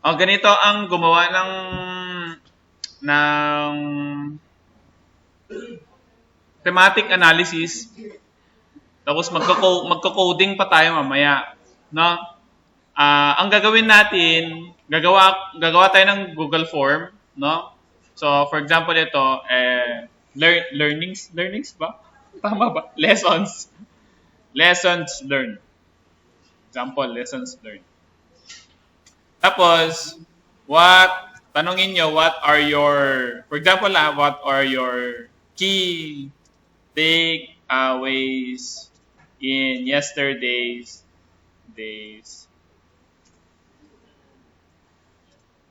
Ganito ang gumawa ng thematic analysis. Tapos magko-coding pa tayo mamaya, no? Ang gagawin natin, gagawa tayo ng Google Form, no? So, for example, ito, learnings ba? Tama ba? Lessons learned. Example, lessons learned. Tapos, tanongin nyo, for example, what are your key takeaways in yesterday's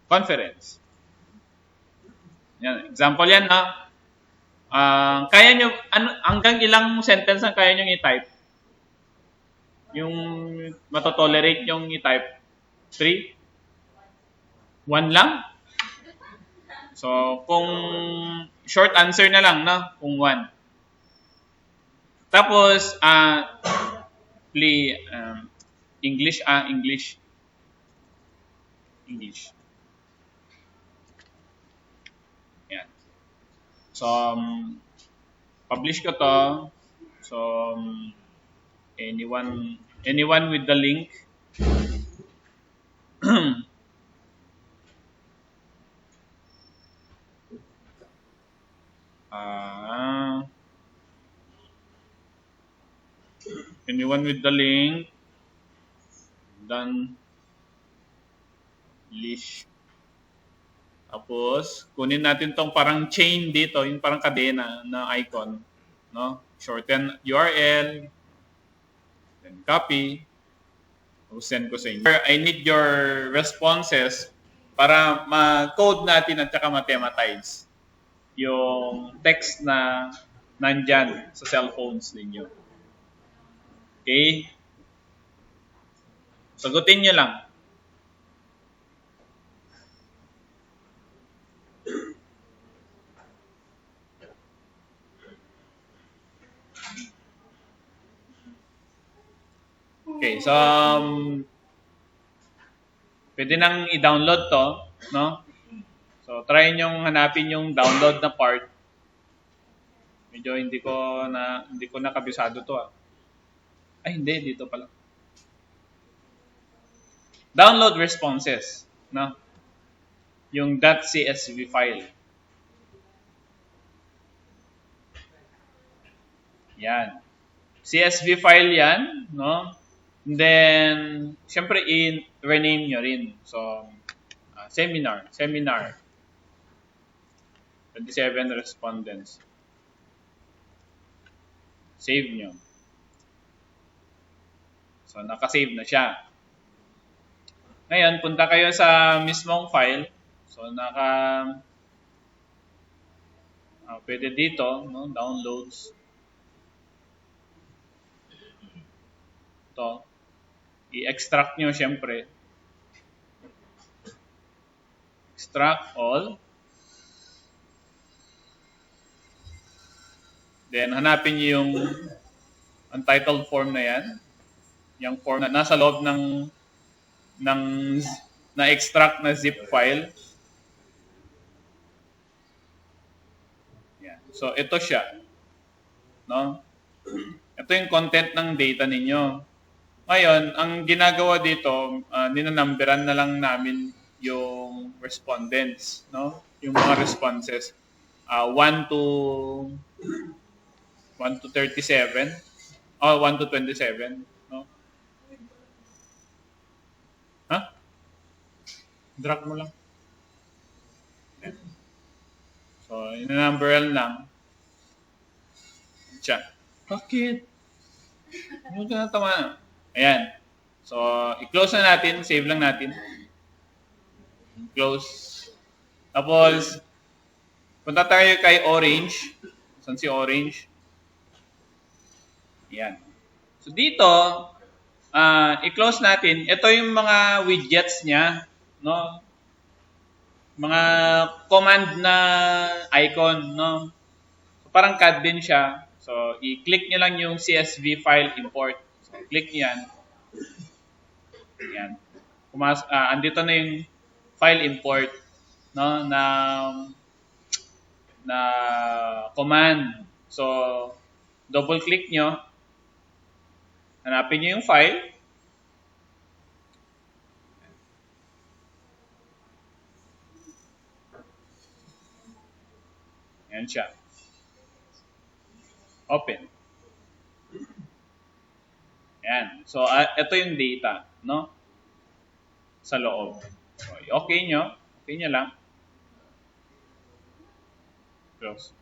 conference? Yan, example yan, ha? Kaya nyo, hanggang ilang sentence ang kaya nyo i-type? Yung matotolerate yung i-type? 3? 1 lang? So, kung short answer na lang, no? Kung 1. Tapos, English. Yan. So, publish ko to. So, anyone with the link, anyone with the link, done list. Tapos, kunin natin tong parang chain dito, yung parang kadena na icon, no? Shorten URL, then copy, send ko sa inyo. I need your responses para ma-code natin at saka ma-thematize yung text na nandyan sa cellphones ninyo. Okay? Sagutin nyo lang. Okay, so pwede nang i-download to, no? So try nyo hanapin yung download na part. Medyo hindi ko na kabisado to. Ay, hindi, dito pala. Download responses, no? Yung .csv file. Yan. CSV file yan, no? And then, syempre, rename nyo rin. So, seminar. 27 respondents. Save nyo. So, nakasave na siya. Ngayon, punta kayo sa mismong file. So, pwede dito, no? Downloads. Ito. I-extract nyo, syempre. Extract all. Then, hanapin nyo yung untitled form na yan. Yung form na nasa loob ng na-extract na zip file. Yan. So, ito siya. No? Ito yung content ng data ninyo. Ngayon, ang ginagawa dito, ninanumberan na lang namin yung respondents, no? Yung mga responses. 1 to 37. 1 to 27, no? Ha? Drag mo lang. So, ninanumberan lang. Siya. Bakit? Ano ka natawa? Ayan. So, i-close na natin. Save lang natin. Close. Tapos, punta tayo kay Orange. Saan si Orange? Ayan. So, dito, i-close natin. Ito yung mga widgets niya. No? Mga command na icon. No? So, parang CAD din siya. So, i-click nyo lang yung CSV file import. Click yan. Yan. Andito na yung file import, no, na command. So, double click nyo, hanapin nyo yung file. Ayan siya. Open. Ayan. So, ito yung data, no? Sa loob. So, okay nyo lang. Close.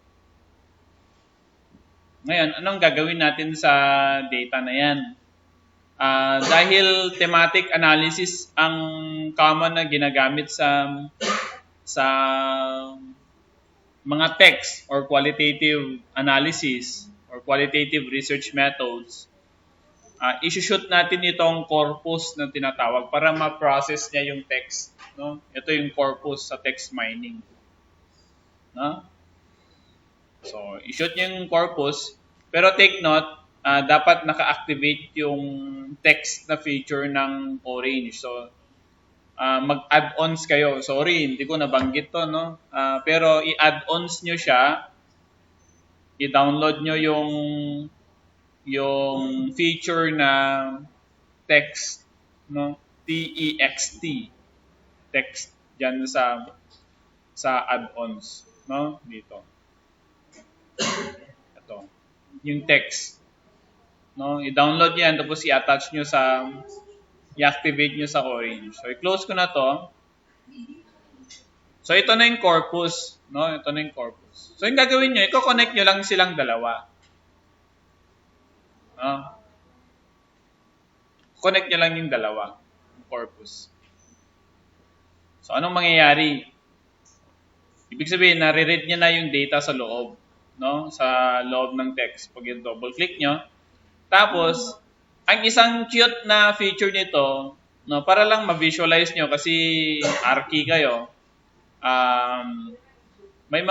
Ngayon, anong gagawin natin sa data na yan? Dahil thematic analysis ang common na ginagamit sa mga text or qualitative analysis or qualitative research methods, isushoot natin itong corpus na tinatawag para ma-process niya yung text. No? Ito yung corpus sa text mining. No? So, ishoot niyo yung corpus, pero take note, dapat naka-activate yung text na feature ng Orange. So, mag-add-ons kayo. Sorry, hindi ko nabanggit to, no? Pero i-add-ons nyo siya, i-download nyo yung feature na text, no? T-E-X-T. Text dyan sa add-ons, no? Dito. Ito. Yung text. No? I-download nyo yan, tapos i-attach nyo i-activate nyo sa Orange. So, i-close ko na to. So, ito na yung corpus. No? Ito na yung corpus. So, yung gagawin nyo, i-connect nyo lang silang dalawa. No? Connect nyo lang yung dalawa. Yung corpus. So, anong mangyayari? Ibig sabihin, nare-read nyo na yung data sa loob. No? Sa loob ng text. Pag yung double click nyo. Tapos, ang isang cute na feature nito, no, para lang ma-visualize nyo kasi arky kayo, may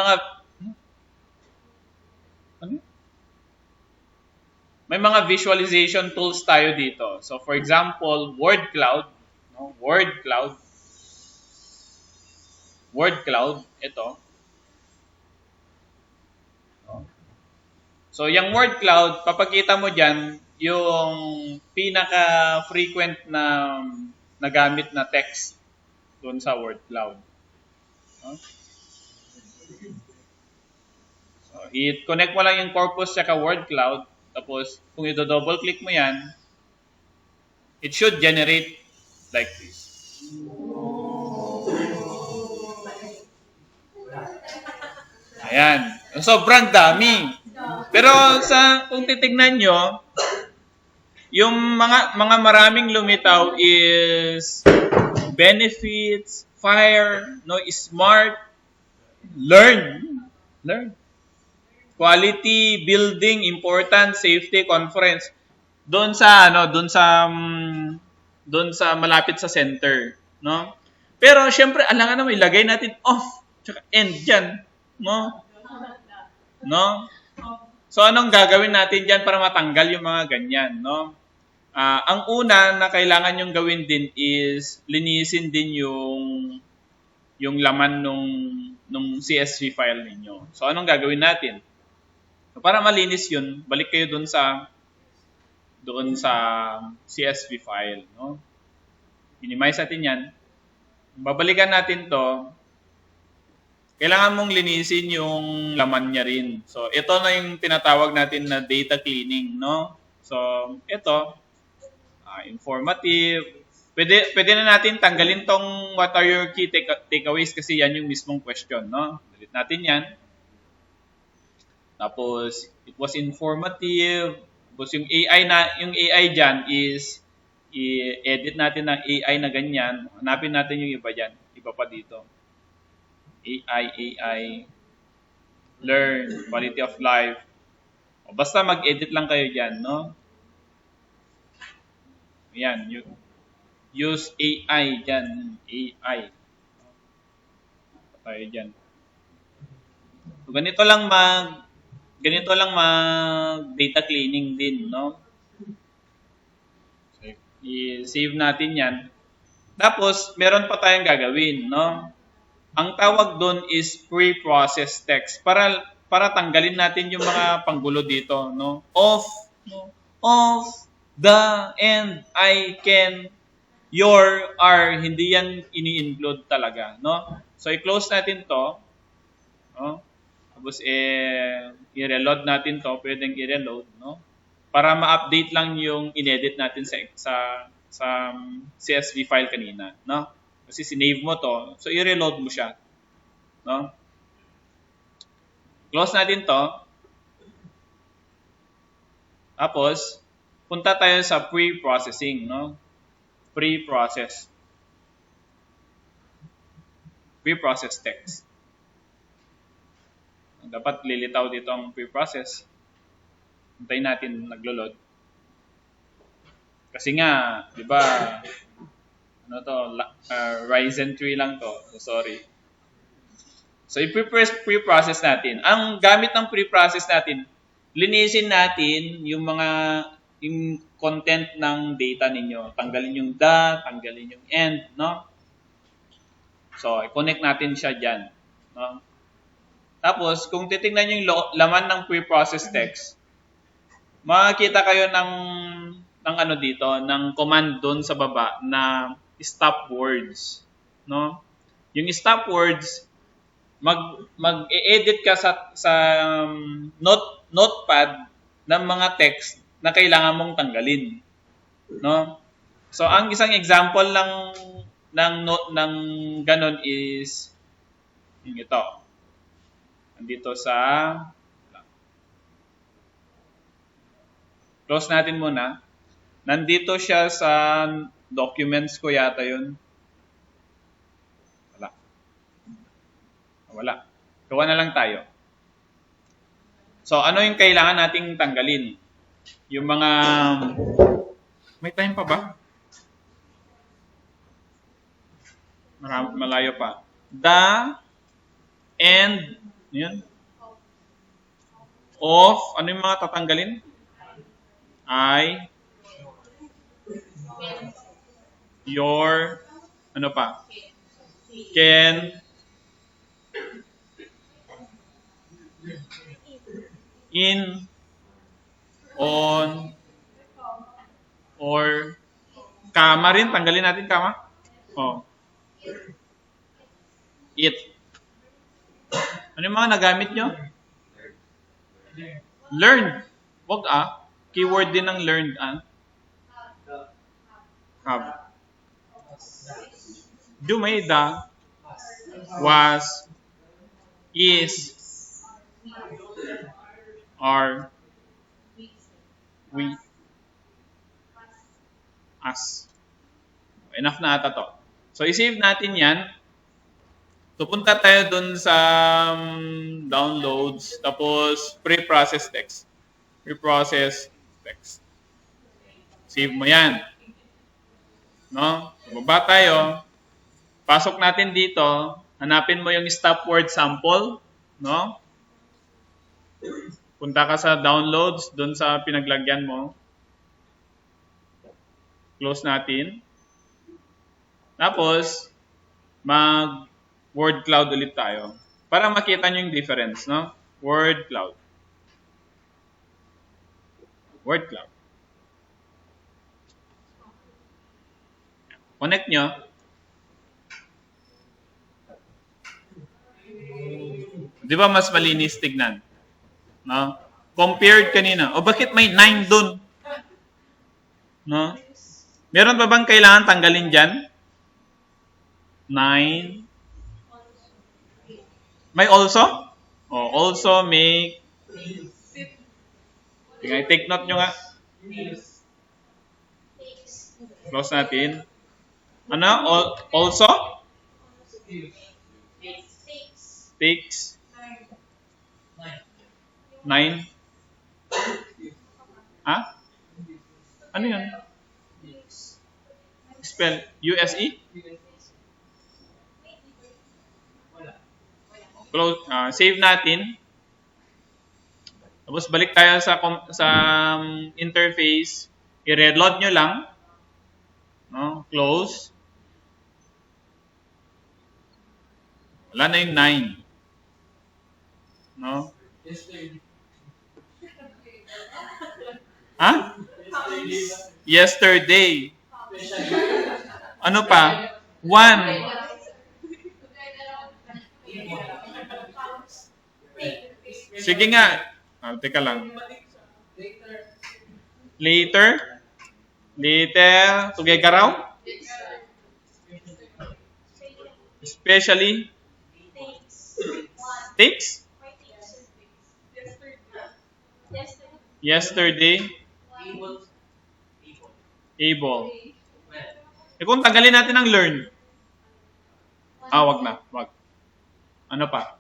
mga visualization tools tayo dito. So, for example, word cloud, no? Word cloud, ito. So, yung word cloud, papakita mo dyan yung pinaka-frequent na nagamit na text doon sa word cloud. So, i-connect mo lang yung corpus sa word cloud. Tapos, kung i-double click mo yan, it should generate like this. Ayan. Sobrang dami. Pero kung titignan nyo, yung mga maraming lumitaw is benefits, fire, no, smart, learn, quality, building, important, safety, conference. Doon sa malapit sa center, no? Pero syempre, alangan naman ilagay natin off, tsaka end diyan, no? So, anong gagawin natin dyan para matanggal yung mga ganyan, no? Ang una na kailangan nyong gawin din is linisin din yung laman nung CSV file ninyo. So, anong gagawin natin? So, para malinis yun, balik kayo doon sa CSV file, no? Minimize natin yan. Babalikan natin to. Kailangan mong linisin yung laman niya rin. So, ito na yung tinatawag natin na data cleaning, no? So, ito, informative. Pwede na natin tanggalin tong what are your key takeaways kasi yan yung mismong question, no? Delete natin yan. Tapos, it was informative. Tapos, yung AI dyan is i-edit natin ng AI na ganyan. Hanapin natin yung iba dyan. Iba pa dito. AI, learn, quality of life. O basta mag-edit lang kayo dyan, no? Ayan, use AI dyan. AI. Tayo dyan. So, ganito lang mag data cleaning din, no? So, i-save natin yan. Tapos, meron pa tayong gagawin, no? Ang tawag doon is pre-processed text. Para tanggalin natin yung mga panggulo dito, no? Of, no? Of, the, and, I, can, your, are, hindi yan ini-include talaga, no? So, i-close natin to, no? Tapos, i-reload natin to, pwedeng i-reload, no? Para ma-update lang yung in-edit natin sa CSV file kanina, no? Kasi sinave mo to, so i-reload mo siya, no? Close natin to. Tapos, punta tayo sa pre-processing, no? Pre-process text. Dapat lilitaw dito ang pre-process. Hintayin natin naglo-load. Kasi nga, di ba, ano to, Ryzen 3 lang to. Sorry. So, i-pre-process natin. Ang gamit ng pre-process natin, linisin natin yung content ng data ninyo. Tanggalin yung the, tanggalin yung and, no? So, i-connect natin siya dyan, no? Tapos, kung titingnan yung laman ng pre-process text, makikita kayo ng ano dito, ng command doon sa baba na stop words, no? Yung stop words, mag-edit ka sa notepad ng mga text na kailangan mong tanggalin, no? So ang isang example lang ng ganon is yung ito. Andito sa close natin muna. Nandito siya sa documents ko yata yun. Wala. Gawa na lang tayo. So, ano yung kailangan nating tanggalin? Yung mga... May time pa ba? Malayo pa. The, and, yun. Of, ano yung mga tatanggalin? I, your, ano pa? Can, in, on, or, kama rin. Tanggalin natin kama. Oh. It. Ano yung mga nagamit nyo? Learn. Wag keyword din ng learned have. Do may the, was, is, are, we, as. Enough na ata to. So, i-save natin yan. So, punta tayo dun sa downloads, tapos pre-process text. Pre-process text. Save mo yan. No? So, baba tayo. Pasok natin dito. Hanapin mo yung stop word sample. No? Punta ka sa downloads, dun sa pinaglagyan mo. Close natin. Tapos, word cloud ulit tayo. Para makita nyo yung difference, no? Word cloud. Word cloud. Connect nyo. Di ba mas malinis tignan? No? Compared kanina. O bakit may 9 dun? No? Meron pa bang kailangan tanggalin dyan? 9. May also? Oh, also make. Take note nyo nga. Close natin. Ano? Also? Takes. 9. Ano yun? Spell. USE? Close, save natin. Tapos balik tayo sa interface. I-reload nyo lang. No? Close. Wala na yung 9. No? Ha? Yesterday. Ano pa? 1. Sige nga. Teka lang. Later? Later? Tugegaraw? Especially? Takes? Yesterday? Able. Kung tanggalin natin ang learn. Wag na. Wag. Ano pa?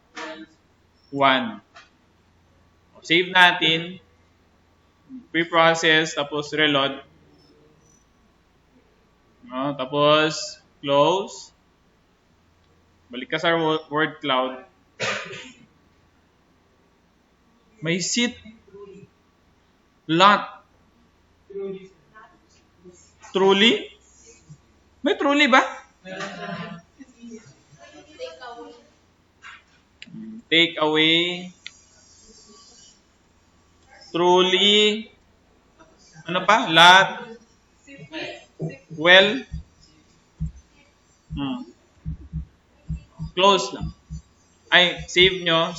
1. Save natin. Pre-process. Tapos reload. No, tapos close. Balik ka sa word cloud. May seat. Lot. Truly? May truly ba? Take away. Truly. Ano pa? Lot. Well. Close lang. Ay, save nyo.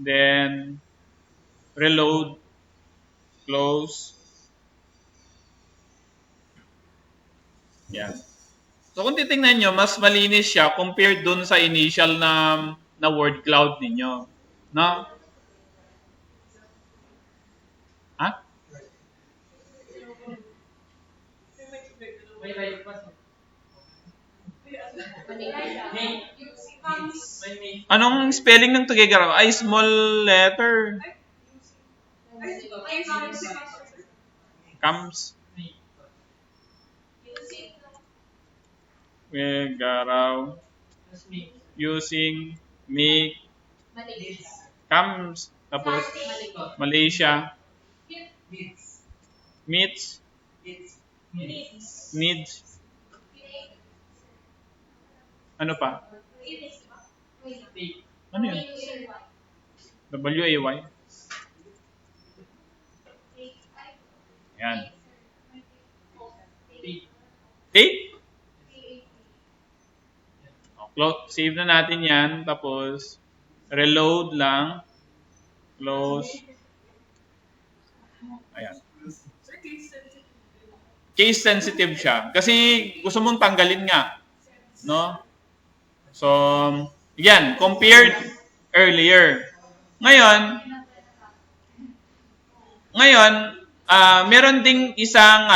Then, reload. Close. Yan. So, kung titingnan nyo, mas malinis siya compared dun sa initial na word cloud ninyo. No? Ha? Anong spelling ng tugegaraw? Ay, small letter. Comes. Tugegaraw. Using, make, comes. Tapos, Malaysia. Meets. Needs. Ano pa? Ano yun? W-A-Y? Yan. Take? Save na natin yan. Tapos, reload lang. Close. Ayan. Case sensitive siya. Kasi gusto mong tanggalin nga. No? So, yan. Compared earlier. Ngayon, meron ding isang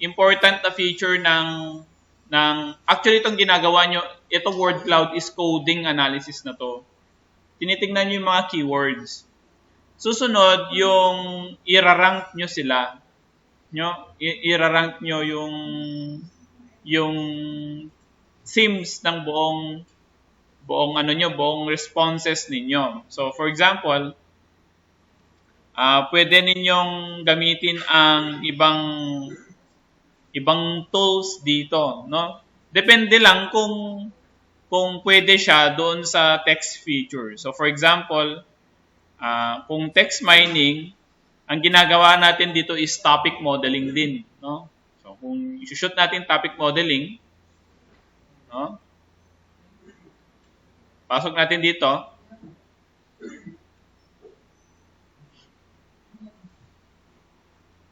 important na feature ng actually itong ginagawa nyo, itong word cloud is coding analysis na to. Tinitingnan nyo yung mga keywords. Susunod, yung irarank nyo sila. Irarank nyo yung themes ng buong responses ninyo. So, for example, pwede ninyong gamitin ang ibang tools dito, no? Depende lang kung pwede siya doon sa text feature. So, for example, kung text mining, ang ginagawa natin dito is topic modeling din, no? So, kung i-shoot natin topic modeling, no? Pasok natin dito.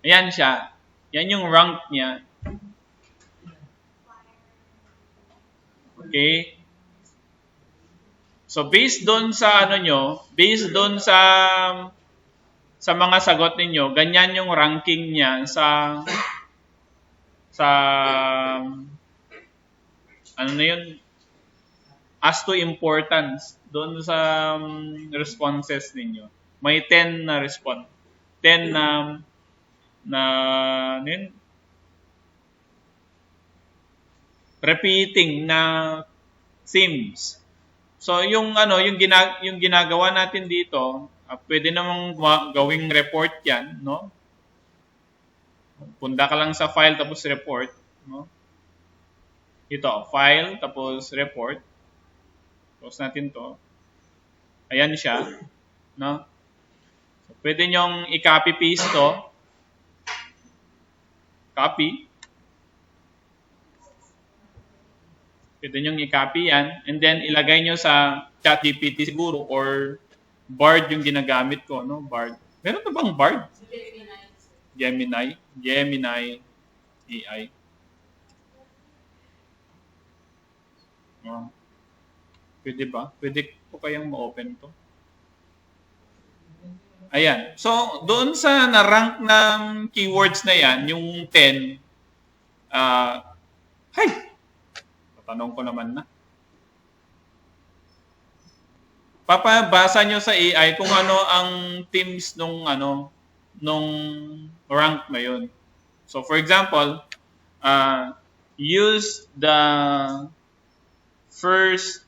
Ayan siya. Yan yung rank niya. Okay? So, based doon sa based doon sa mga sagot ninyo, ganyan yung ranking niya sa as to importance doon sa responses ninyo. May 10 na response. 10 repeating na themes. So yung ginagawa natin dito, pwede namang gawing report 'yan, no? Punta ka lang sa file tapos report, no? Ito, file, tapos report. Close natin to. Ayan siya. No? So, pwede nyong i-copy-paste to. Copy. Pwede nyong i-copy yan. And then, ilagay nyo sa ChatGPT siguro or Bard yung ginagamit ko. No? Bard. Meron na bang Bard? Gemini. Gemini AI. Oh. Pwede ba? Pwede ko kayang ma-open to? Ayan. So, doon sa na-rank ng keywords na yan, yung 10, hay! Tatanong ko naman na. Papabasa nyo sa AI kung ano ang themes nung rank na yun. So, for example, use the first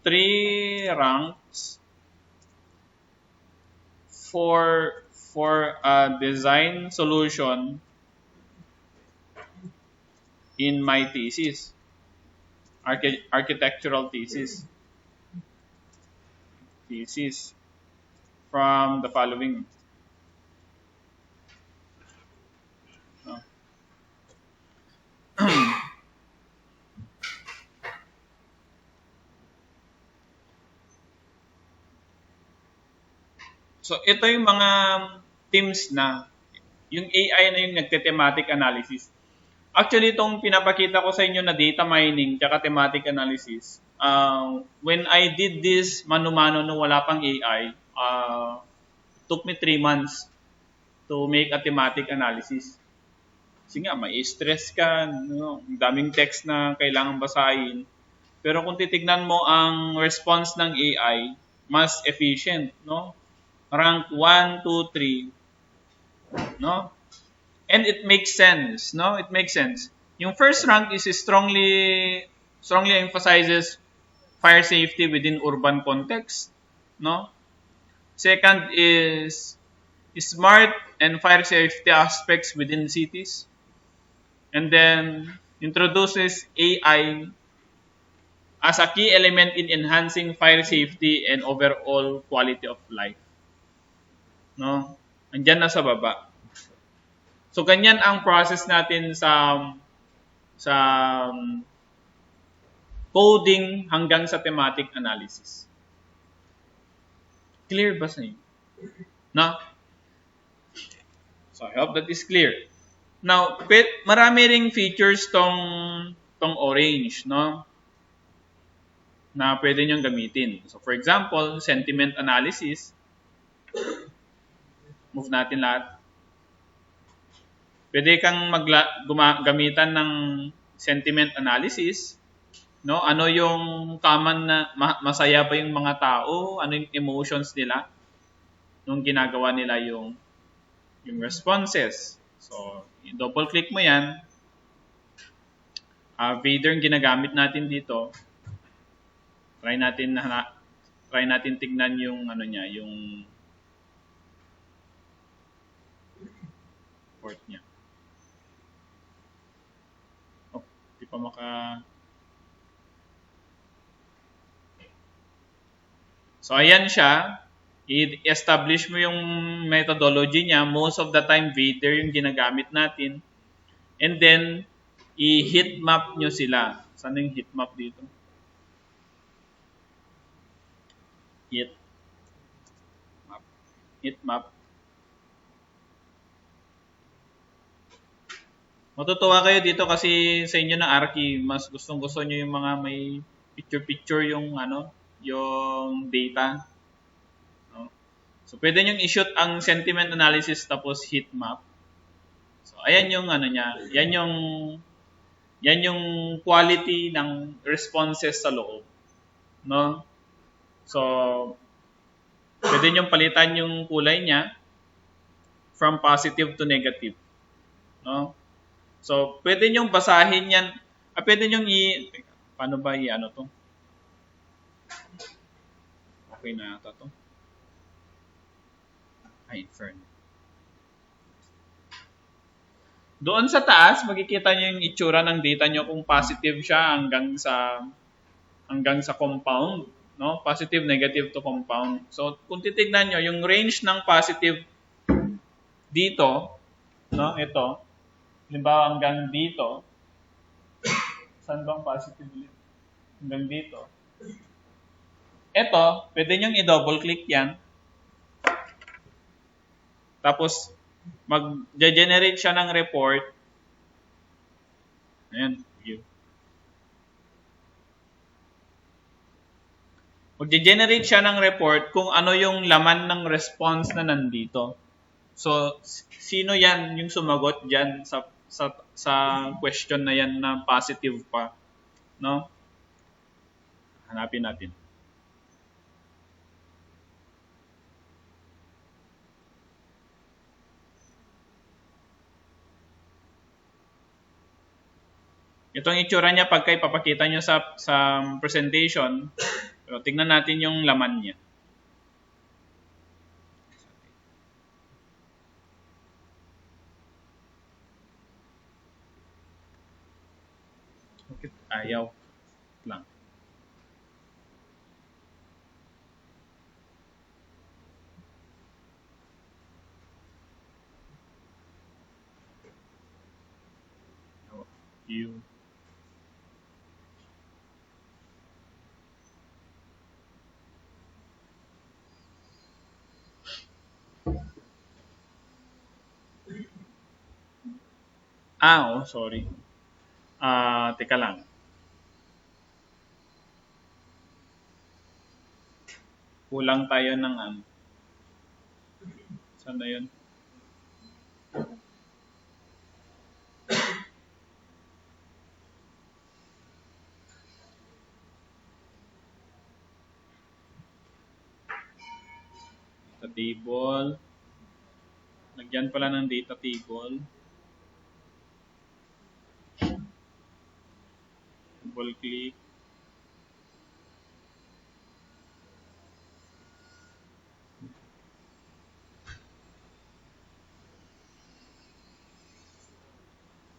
3 ranks for a design solution in my thesis, architectural thesis from the following. So, ito yung mga themes na yung AI na yung nagte-thematic analysis. Actually, itong pinapakita ko sa inyo na data mining tsaka thematic analysis, when I did this mano-mano nung wala pang AI, took me 3 months to make a thematic analysis. Kasi nga, may stress ka, no? Ang daming text na kailangan basahin. Pero kung titignan mo ang response ng AI, mas efficient, no? Rank 1, 2, 3, no? And it makes sense, no? It makes sense. Yung first rank is strongly emphasizes fire safety within urban context, no? Second is smart and fire safety aspects within cities. And then introduces AI as a key element in enhancing fire safety and overall quality of life. No? Andiyan na sa baba. So, ganyan ang process natin sa coding hanggang sa thematic analysis. Clear ba sa inyo? No? So, I hope that is clear. Now, marami ring features tong orange, no? Na pwede nyong gamitin. So, for example, sentiment analysis. Move natin lahat. Pwede kang gamitan ng sentiment analysis, no? Ano yung common na masaya ba yung mga tao? Ano yung emotions nila nung ginagawa nila yung responses? So, double click mo 'yan. Vader yung ginagamit natin dito. Try natin tignan yung niya, yung port niya. Di pa So, ayan siya. I-establish mo yung methodology niya. Most of the time, Vader yung ginagamit natin. And then, i-heat map nyo sila. Saan yung heat map dito? Heat map. Matutuwa kayo dito kasi sa inyo na Archi, mas gustong-gusto nyo yung mga may picture-picture yung yung data. No? So, pwede nyo i-shoot ang sentiment analysis tapos heat map. So, ayan yung niya. Yan yung quality ng responses sa loob. No? So, pwede nyo palitan yung kulay niya from positive to negative. No? So, pwede nyo basahin yan. Pwede nyo paano ba to? Okay na yata to. Inferno. Doon sa taas, makikita nyo yung itsura ng data nyo kung positive siya hanggang sa compound, no? Positive, negative to compound. So, kung titignan nyo, yung range ng positive dito, no? Ito, halimbawa hanggang dito, saan bang positive ulit? Hanggang dito. Ito, pwede nyo i-double click yan. Tapos, mag-generate siya ng report. Ayan, view. Mag-generate siya ng report kung ano yung laman ng response na nandito. So, sino yan yung sumagot dyan sa question na yan na positive pa? No? Hanapin natin. Itong itsura niya pagka ipapakita niyo sa presentation, pero tingnan natin yung laman niya. Bakit ayaw lang? You. Oh, sorry. Teka lang. Kulang tayo ng ano. Saan na yun? Data table. Lagyan pala ng data table. Double click.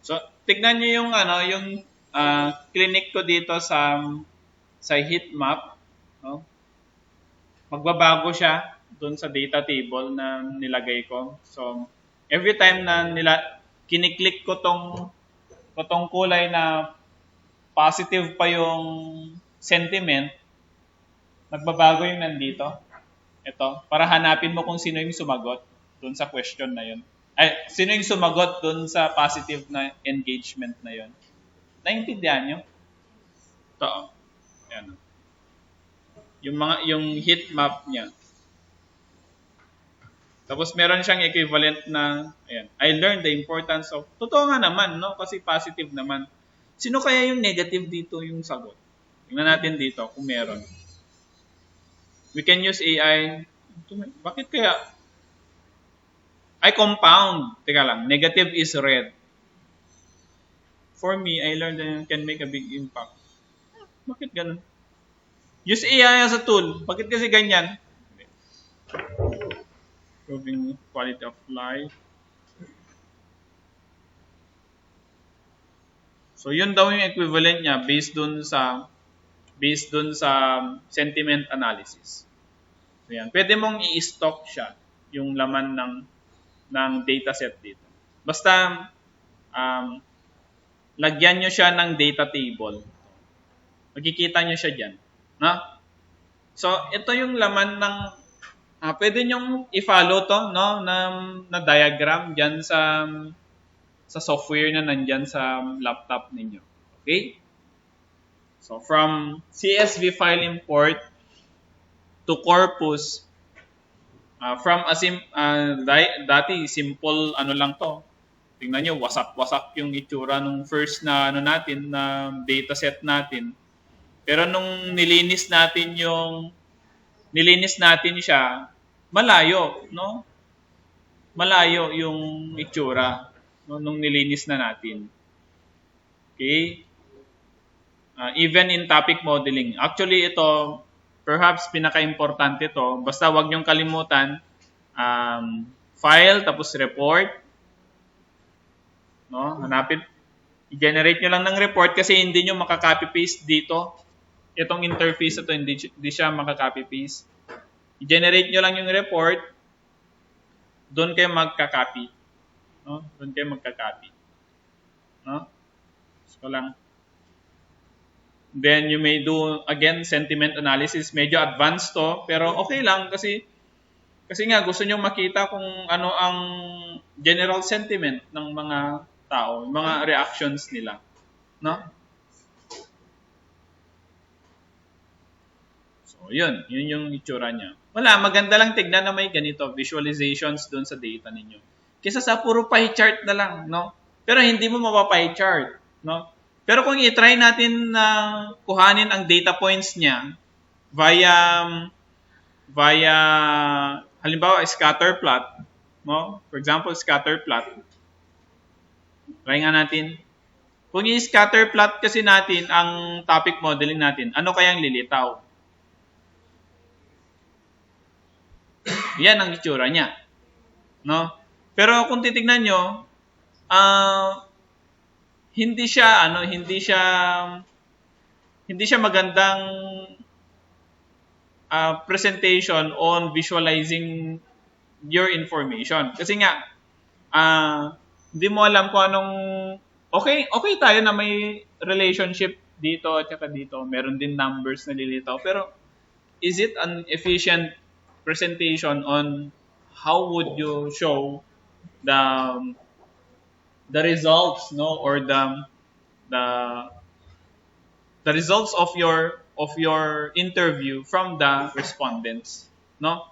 So, tignan niyo yung clinic ko dito sa heat map, no? Magbabago siya doon sa data table na nilagay ko. So, every time na kiniklik ko tong kulay na positive pa yung sentiment, magbabago yung nandito. Ito, para hanapin mo kung sino yung sumagot doon sa question na yun. Ay, sino yung sumagot doon sa positive na engagement na yun. Naintindihan nyo? Ito. Ayan. Yung heat map niya. Tapos meron siyang equivalent na, ayan, I learned the importance of, totoo nga naman, no? Kasi positive naman. Sino kaya yung negative dito yung sagot? Tingnan natin dito kung meron. We can use AI. Bakit kaya? Ay, compound. Teka lang, negative is red. For me, I learned that it can make a big impact. Bakit ganun? Use AI as a tool. Bakit kasi ganyan? Improving quality of life. So, yun daw yung equivalent niya based dun sa sentiment analysis. So, yan. Pwede mong i-stock siya, yung laman ng dataset dito. Basta, lagyan nyo siya ng data table. Magkikita nyo siya dyan. No? So, ito yung laman ng, pwede nyong i-follow to, no? Na diagram dyan sa software na nandyan sa laptop ninyo. Okay? So, from CSV file import to corpus, from dati, simple ano lang to. Tingnan nyo, wasak-wasak yung itsura nung first na natin, na dataset natin. Pero nung nilinis natin siya, malayo, no? Malayo yung itsura, no? Nung nilinis na natin. Okay? Even in topic modeling. Actually, ito, perhaps pinaka-importante ito. Basta wag niyong kalimutan, file, tapos report. No? Hanapin, i-generate nyo lang ng report kasi hindi nyo makaka-copy-paste dito. Itong interface ito, hindi siya makaka-copy-paste. I-generate nyo lang yung report, doon kayo magka-copy. No? Doon kayo magka-copy. No? So lang. Then you may do, again, sentiment analysis. Medyo advanced to, pero okay lang kasi nga gusto nyo makita kung ano ang general sentiment ng mga tao, mga reactions nila. No? So, yun yung itsura niya. Wala, maganda lang tignan na may ganito, visualizations doon sa data ninyo. Kesa sa puro pie chart na lang, no? Pero hindi mo mapapie chart, no? Pero kung i-try natin na kuhanin ang data points niya via halimbawa scatter plot, no? For example, scatter plot. Try nga natin. Kung i-scatter plot kasi natin ang topic modeling natin, ano kayang lilitaw? Yan ang itsura niya. No? Pero kung titignan nyo, hindi siya magandang presentation on visualizing your information. Kasi nga, hindi mo alam kung anong, okay tayo na may relationship dito at saka dito. Meron din numbers na lilitaw. Pero, is it an efficient presentation on how would you show the results, no, or the results of your interview from the respondents, no?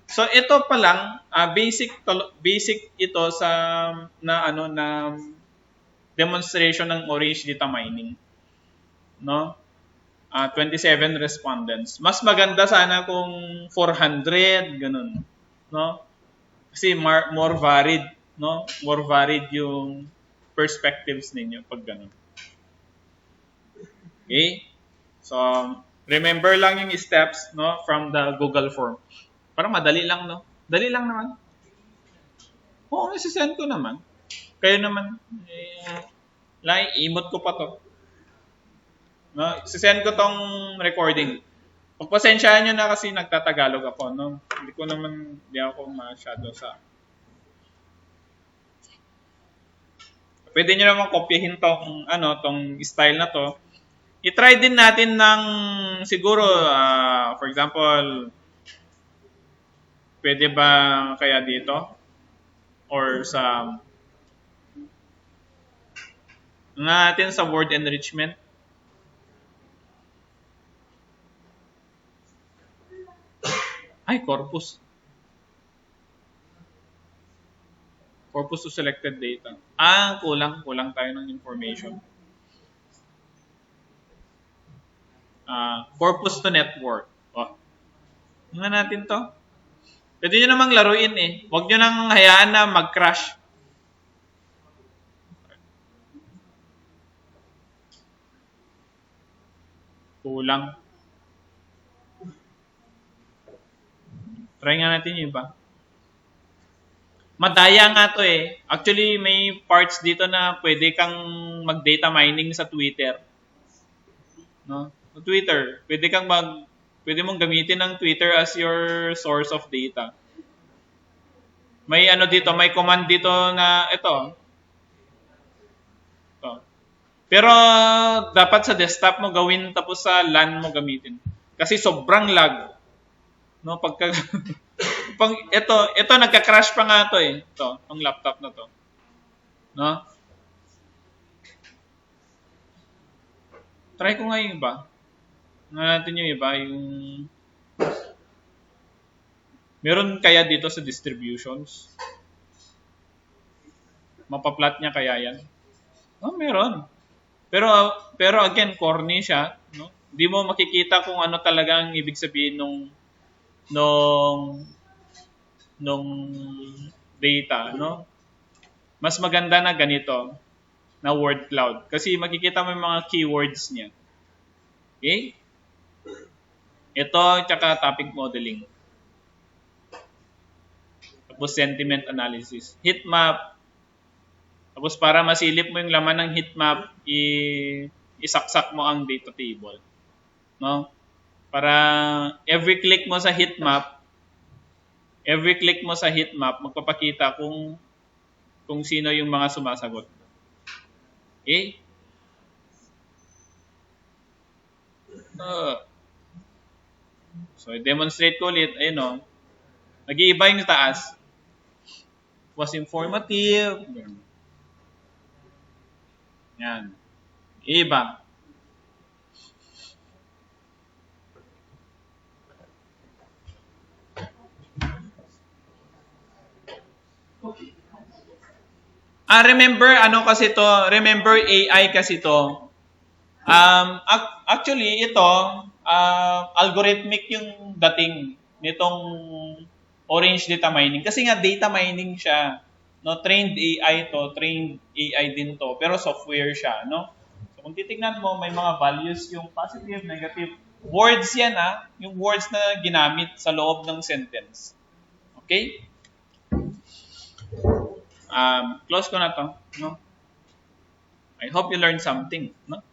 So ito pa lang basic ito sa na demonstration ng orange data mining, no? 27 respondents. Mas maganda sana kung 400 ganun, no? Kasi more varied, no? More varied yung perspectives ninyo pag ganun. Okay? So, remember lang yung steps, no, from the Google form. Parang madali lang, no? Dali lang naman. Oo, isisend ko naman. Kayo naman, i-emote ko pa to. No, isisend ko tong recording. Pagpasensyahan nyo na kasi nagtatagalog ako, no? Hindi ako masyado sa... Pwede nyo naman kopyahin tong style na to. I-try din natin ng siguro, for example, pwede ba kaya dito? Or sa natin sa word enrichment. Ay, corpus. Corpus to selected data. Kulang tayo ng information. Corpus to network. Tingnan natin to. Pwede nyo namang laruin eh. Huwag nyo nang hayaan na mag-crash. Kulang. Try nga natin yung iba. Madaya nga to eh. Actually, may parts dito na pwede kang mag-data mining sa Twitter. No? Sa Twitter, pwede mong gamitin ang Twitter as your source of data. May dito, may command dito na ito. Pero dapat sa desktop mo gawin tapos sa LAN mo gamitin. Kasi sobrang lag. No, pagka ito nagka-crash pa nga to eh. Ito, ang laptop na to. No? Try ko nga yung iba. Natin yung iba, yung meron kaya dito sa distributions? Mapaplat niya kaya yan? Meron. Pero again, corny siya, no? Hindi mo makikita kung ano talaga ang ibig sabihin nung data, no? Mas maganda na ganito, na word cloud. Kasi makikita mo yung mga keywords niya. Okay? Ito, tsaka topic modeling. Tapos sentiment analysis. Heat map. Tapos para masilip mo yung laman ng heat map, isaksak mo ang data table. No? Para every click mo sa heat map, magpapakita kung sino yung mga sumasagot. Okay? So, i-demonstrate ko ulit. Ayun o. Nag-iiba yung taas. Was informative. Yan. Iba. Remember, ano kasi to? Remember AI kasi to. Actually, ito, algorithmic yung dating nitong orange data mining. Kasi nga, data mining siya. No, trained AI to, trained AI din to, pero software siya, no? So, kung titignan mo, may mga values yung positive, negative. Words yan, yung words na ginamit sa loob ng sentence. Okay? Close ko na to, no? I hope you learned something, no?